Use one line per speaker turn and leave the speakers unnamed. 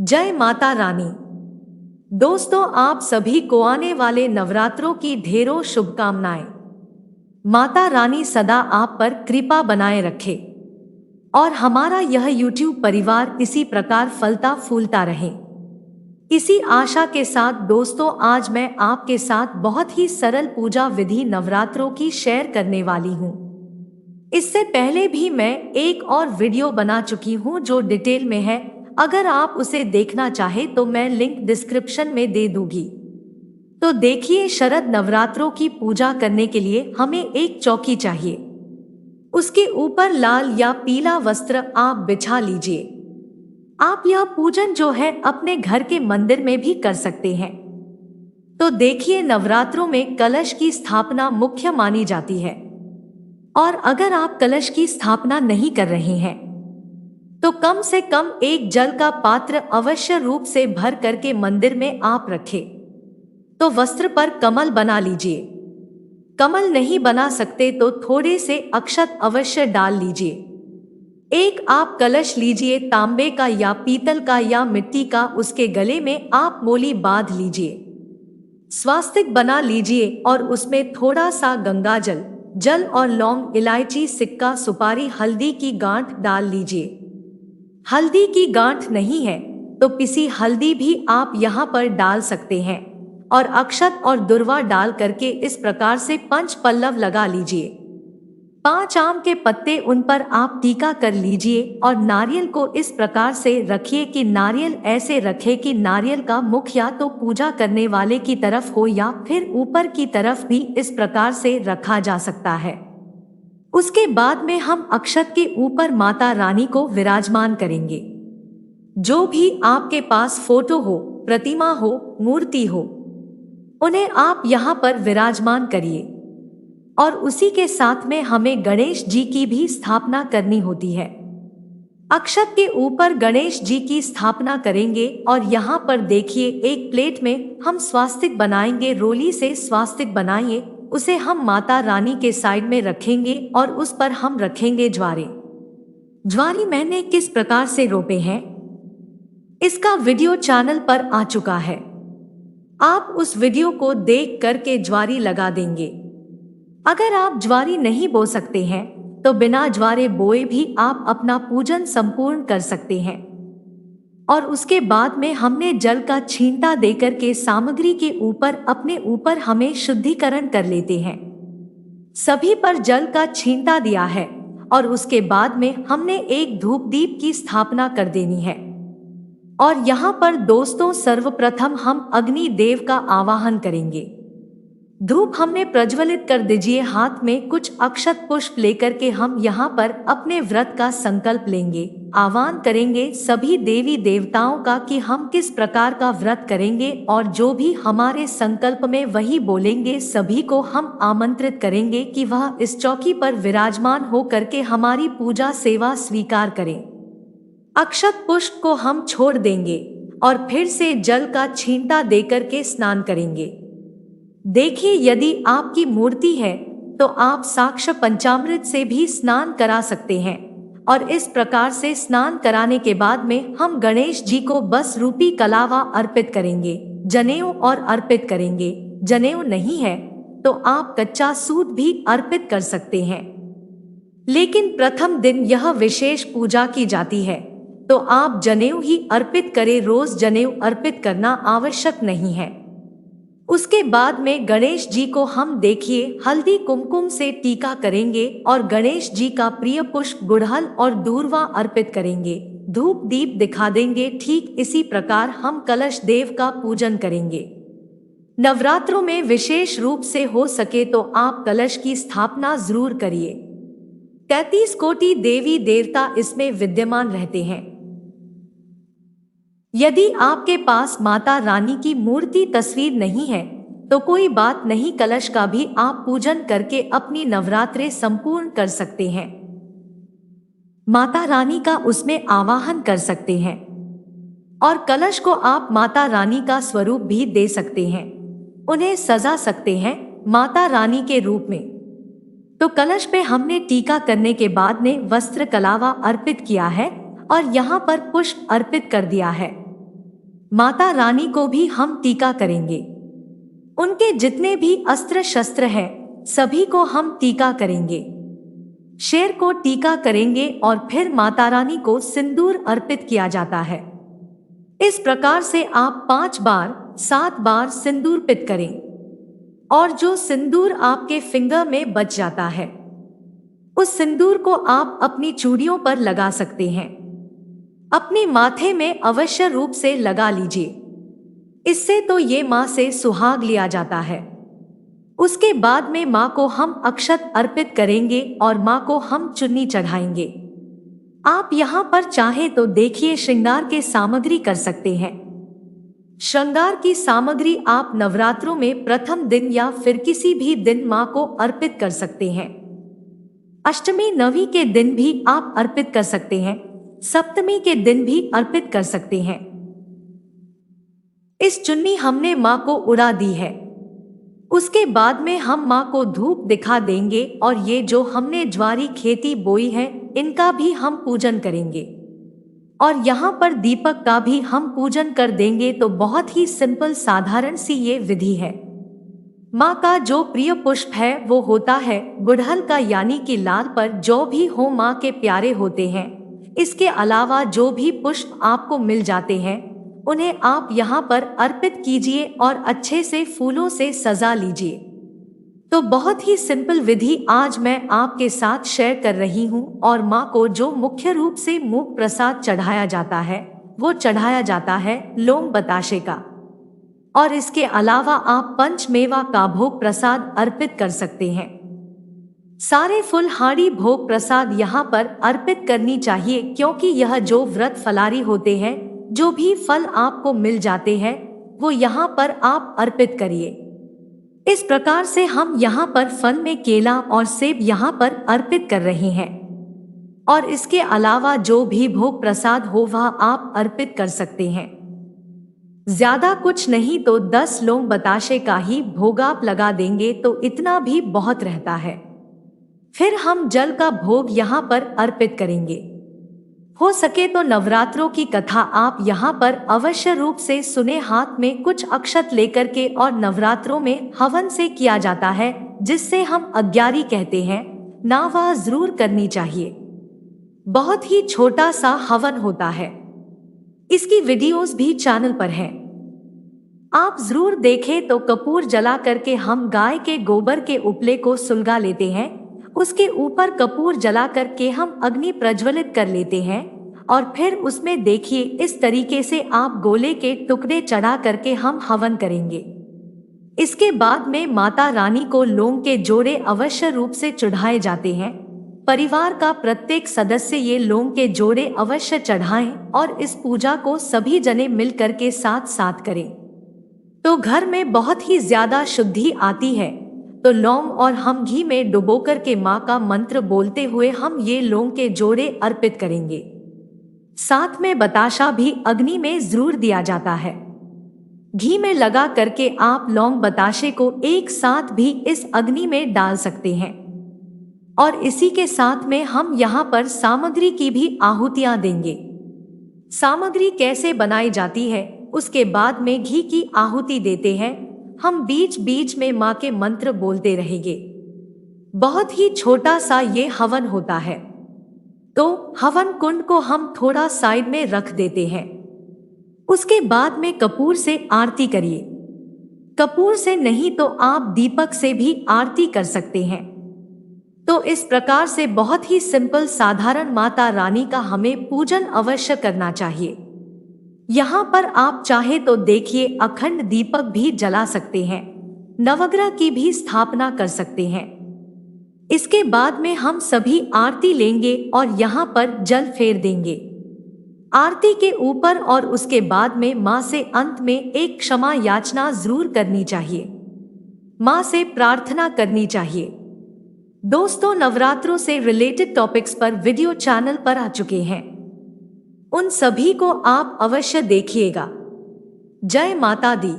जय माता रानी। दोस्तों, आप सभी को आने वाले नवरात्रों की ढेरों शुभकामनाएं। माता रानी सदा आप पर कृपा बनाए रखे और हमारा यह YouTube परिवार इसी प्रकार फलता फूलता रहे। इसी आशा के साथ दोस्तों, आज मैं आपके साथ बहुत ही सरल पूजा विधि नवरात्रों की शेयर करने वाली हूँ। इससे पहले भी मैं एक और वीडियो बना चुकी हूँ जो डिटेल में है। अगर आप उसे देखना चाहें तो मैं लिंक डिस्क्रिप्शन में दे दूंगी। तो देखिए, शरद नवरात्रों की पूजा करने के लिए हमें एक चौकी चाहिए। उसके ऊपर लाल या पीला वस्त्र आप बिछा लीजिए। आप यह पूजन जो है अपने घर के मंदिर में भी कर सकते हैं। तो देखिए, नवरात्रों में कलश की स्थापना मुख्य मानी जाती है और अगर आप कलश की स्थापना नहीं कर रहे हैं तो कम से कम एक जल का पात्र अवश्य रूप से भर करके मंदिर में आप रखें। तो वस्त्र पर कमल बना लीजिए। कमल नहीं बना सकते तो थोड़े से अक्षत अवश्य डाल लीजिए। एक आप कलश लीजिए, तांबे का या पीतल का या मिट्टी का, उसके गले में आप मोली बांध लीजिए। स्वास्तिक बना लीजिए और उसमें थोड़ा सा गंगाजल, जल और लौंग, इलायची, सिक्का, सुपारी, हल्दी की गांठ डाल लीजिए। हल्दी की गांठ नहीं है तो पिसी हल्दी भी आप यहाँ पर डाल सकते हैं और अक्षत और दुर्वा डाल करके इस प्रकार से 5 पल्लव लगा लीजिए। 5 आम के पत्ते उन पर आप टीका कर लीजिए और नारियल को इस प्रकार से रखिए कि नारियल ऐसे रखे कि नारियल का मुख या तो पूजा करने वाले की तरफ हो या फिर ऊपर की तरफ भी इस प्रकार से रखा जा सकता है। उसके बाद में हम अक्षत के ऊपर माता रानी को विराजमान करेंगे। जो भी आपके पास फोटो हो, प्रतिमा हो, मूर्ति हो, उन्हें आप यहाँ पर विराजमान करिए। और उसी के साथ में हमें गणेश जी की भी स्थापना करनी होती है। अक्षत के ऊपर गणेश जी की स्थापना करेंगे और यहाँ पर देखिए, एक प्लेट में हम स्वास्तिक बनाएंगे। रोली से स्वास्तिक बनाइए, उसे हम माता रानी के साइड में रखेंगे और उस पर हम रखेंगे ज्वारे। ज्वारी मैंने किस प्रकार से रोपे हैं इसका वीडियो चैनल पर आ चुका है। आप उस वीडियो को देख करके ज्वारी लगा देंगे। अगर आप ज्वारी नहीं बो सकते हैं तो बिना ज्वारे बोए भी आप अपना पूजन संपूर्ण कर सकते हैं। और उसके बाद में हमने जल का छींटा देकर के सामग्री के ऊपर अपने ऊपर हमें शुद्धिकरण कर लेते हैं। सभी पर जल का छींटा दिया है और उसके बाद में हमने एक धूप दीप की स्थापना कर देनी है। और यहाँ पर दोस्तों, सर्वप्रथम हम अग्नि देव का आवाहन करेंगे। धूप हमने प्रज्वलित कर दीजिए। हाथ में कुछ अक्षत पुष्प लेकर के हम यहाँ पर अपने व्रत का संकल्प लेंगे। आह्वान करेंगे सभी देवी देवताओं का कि हम किस प्रकार का व्रत करेंगे और जो भी हमारे संकल्प में वही बोलेंगे। सभी को हम आमंत्रित करेंगे कि वह इस चौकी पर विराजमान हो करके हमारी पूजा सेवा स्वीकार करें। अक्षत पुष्प को हम छोड़ देंगे और फिर से जल का छींटा देकर के स्नान करेंगे। देखिए, यदि आपकी मूर्ति है तो आप साक्ष्य पंचामृत से भी स्नान करा सकते हैं। और इस प्रकार से स्नान कराने के बाद में हम गणेश जी को बस रूपी कलावा अर्पित करेंगे, जनेऊ और अर्पित करेंगे। जनेऊ नहीं है तो आप कच्चा सूत भी अर्पित कर सकते हैं। लेकिन प्रथम दिन यह विशेष पूजा की जाती है तो आप जनेऊ ही अर्पित करें। रोज जनेऊ अर्पित करना आवश्यक नहीं है। उसके बाद में गणेश जी को हम देखिए हल्दी कुमकुम से टीका करेंगे और गणेश जी का प्रिय पुष्प गुड़हल और दूर्वा अर्पित करेंगे। धूप दीप दिखा देंगे। ठीक इसी प्रकार हम कलश देव का पूजन करेंगे। नवरात्रों में विशेष रूप से हो सके तो आप कलश की स्थापना जरूर करिए। 33 कोटि देवी देवता इसमें विद्यमान रहते हैं। यदि आपके पास माता रानी की मूर्ति तस्वीर नहीं है तो कोई बात नहीं, कलश का भी आप पूजन करके अपनी नवरात्रे संपूर्ण कर सकते हैं। माता रानी का उसमें आवाहन कर सकते हैं और कलश को आप माता रानी का स्वरूप भी दे सकते हैं। उन्हें सजा सकते हैं माता रानी के रूप में। तो कलश पे हमने टीका करने के बाद में वस्त्र कलावा अर्पित किया है और यहाँ पर पुष्प अर्पित कर दिया है। माता रानी को भी हम टीका करेंगे। उनके जितने भी अस्त्र शस्त्र हैं सभी को हम टीका करेंगे। शेर को टीका करेंगे और फिर माता रानी को सिंदूर अर्पित किया जाता है। इस प्रकार से आप 5 बार 7 बार सिंदूर पित करें और जो सिंदूर आपके फिंगर में बच जाता है उस सिंदूर को आप अपनी चूड़ियों पर लगा सकते हैं। अपने माथे में अवश्य रूप से लगा लीजिए। इससे तो ये माँ से सुहाग लिया जाता है। उसके बाद में माँ को हम अक्षत अर्पित करेंगे और माँ को हम चुन्नी चढ़ाएंगे। आप यहाँ पर चाहें तो देखिए श्रृंगार के सामग्री कर सकते हैं। श्रृंगार की सामग्री आप नवरात्रों में प्रथम दिन या फिर किसी भी दिन माँ को अर्पित कर सकते हैं। अष्टमी नवमी के दिन भी आप अर्पित कर सकते हैं, सप्तमी के दिन भी अर्पित कर सकते हैं। इस चुन्नी हमने माँ को उड़ा दी है। उसके बाद में हम माँ को धूप दिखा देंगे और ये जो हमने ज्वारी खेती बोई है इनका भी हम पूजन करेंगे और यहाँ पर दीपक का भी हम पूजन कर देंगे। तो बहुत ही सिंपल साधारण सी ये विधि है। माँ का जो प्रिय पुष्प है वो होता है गुड़हल का, यानी कि लाल पर जो भी हो माँ के प्यारे होते हैं। इसके अलावा जो भी पुष्प आपको मिल जाते हैं उन्हें आप यहाँ पर अर्पित कीजिए और अच्छे से फूलों से सजा लीजिए। तो बहुत ही सिंपल विधि आज मैं आपके साथ शेयर कर रही हूँ। और माँ को जो मुख्य रूप से मूक प्रसाद चढ़ाया जाता है वो चढ़ाया जाता है लौंग बताशे का, और इसके अलावा आप पंचमेवा का भोग प्रसाद अर्पित कर सकते हैं। सारे फुलहाड़ी भोग प्रसाद यहाँ पर अर्पित करनी चाहिए, क्योंकि यह जो व्रत फलारी होते हैं, जो भी फल आपको मिल जाते हैं वो यहाँ पर आप अर्पित करिए। इस प्रकार से हम यहाँ पर फल में केला और सेब यहाँ पर अर्पित कर रहे हैं। और इसके अलावा जो भी भोग प्रसाद हो वह आप अर्पित कर सकते हैं। ज्यादा कुछ नहीं तो 10 लौंग बताशे का ही भोग आप लगा देंगे तो इतना भी बहुत रहता है। फिर हम जल का भोग यहाँ पर अर्पित करेंगे। हो सके तो नवरात्रों की कथा आप यहाँ पर अवश्य रूप से सुने। हाथ में कुछ अक्षत लेकर के और नवरात्रों में हवन से किया जाता है जिससे हम अग्यारी कहते हैं ना, वह जरूर करनी चाहिए। बहुत ही छोटा सा हवन होता है। इसकी वीडियोस भी चैनल पर हैं, आप जरूर देखें। तो कपूर जला करके हम गाय के गोबर के उपले को सुलगा लेते हैं। उसके ऊपर कपूर जला करके हम अग्नि प्रज्वलित कर लेते हैं और फिर उसमें देखिए इस तरीके से आप गोले के टुकड़े चढ़ा करके हम हवन करेंगे। इसके बाद में माता रानी को लौंग के जोड़े अवश्य रूप से चढ़ाए जाते हैं। परिवार का प्रत्येक सदस्य ये लौंग के जोड़े अवश्य चढ़ाएं और इस पूजा को सभी जने मिल करके साथ साथ करें तो घर में बहुत ही ज्यादा शुद्धि आती है। तो लौंग और हम घी में डुबो कर के माँ का मंत्र बोलते हुए हम ये लौंग के जोड़े अर्पित करेंगे। साथ में बताशा भी अग्नि में जरूर दिया जाता है। घी में लगा करके आप लौंग बताशे को एक साथ भी इस अग्नि में डाल सकते हैं। और इसी के साथ में हम यहाँ पर सामग्री की भी आहुतियां देंगे। सामग्री कैसे बनाई जाती है उसके बाद में घी की आहुति देते हैं हम। बीच बीच में माँ के मंत्र बोलते रहेंगे। बहुत ही छोटा सा ये हवन होता है। तो हवन कुंड को हम थोड़ा साइड में रख देते हैं। उसके बाद में कपूर से आरती करिए। कपूर से नहीं तो आप दीपक से भी आरती कर सकते हैं। तो इस प्रकार से बहुत ही सिंपल साधारण माता रानी का हमें पूजन अवश्य करना चाहिए। यहाँ पर आप चाहे तो देखिए अखंड दीपक भी जला सकते हैं, नवग्रह की भी स्थापना कर सकते हैं। इसके बाद में हम सभी आरती लेंगे और यहाँ पर जल फेर देंगे आरती के ऊपर। और उसके बाद में माँ से अंत में एक क्षमा याचना जरूर करनी चाहिए, माँ से प्रार्थना करनी चाहिए। दोस्तों, नवरात्रों से रिलेटेड टॉपिक्स पर वीडियो चैनल पर आ चुके हैं, उन सभी को आप अवश्य देखिएगा। जय माता दी।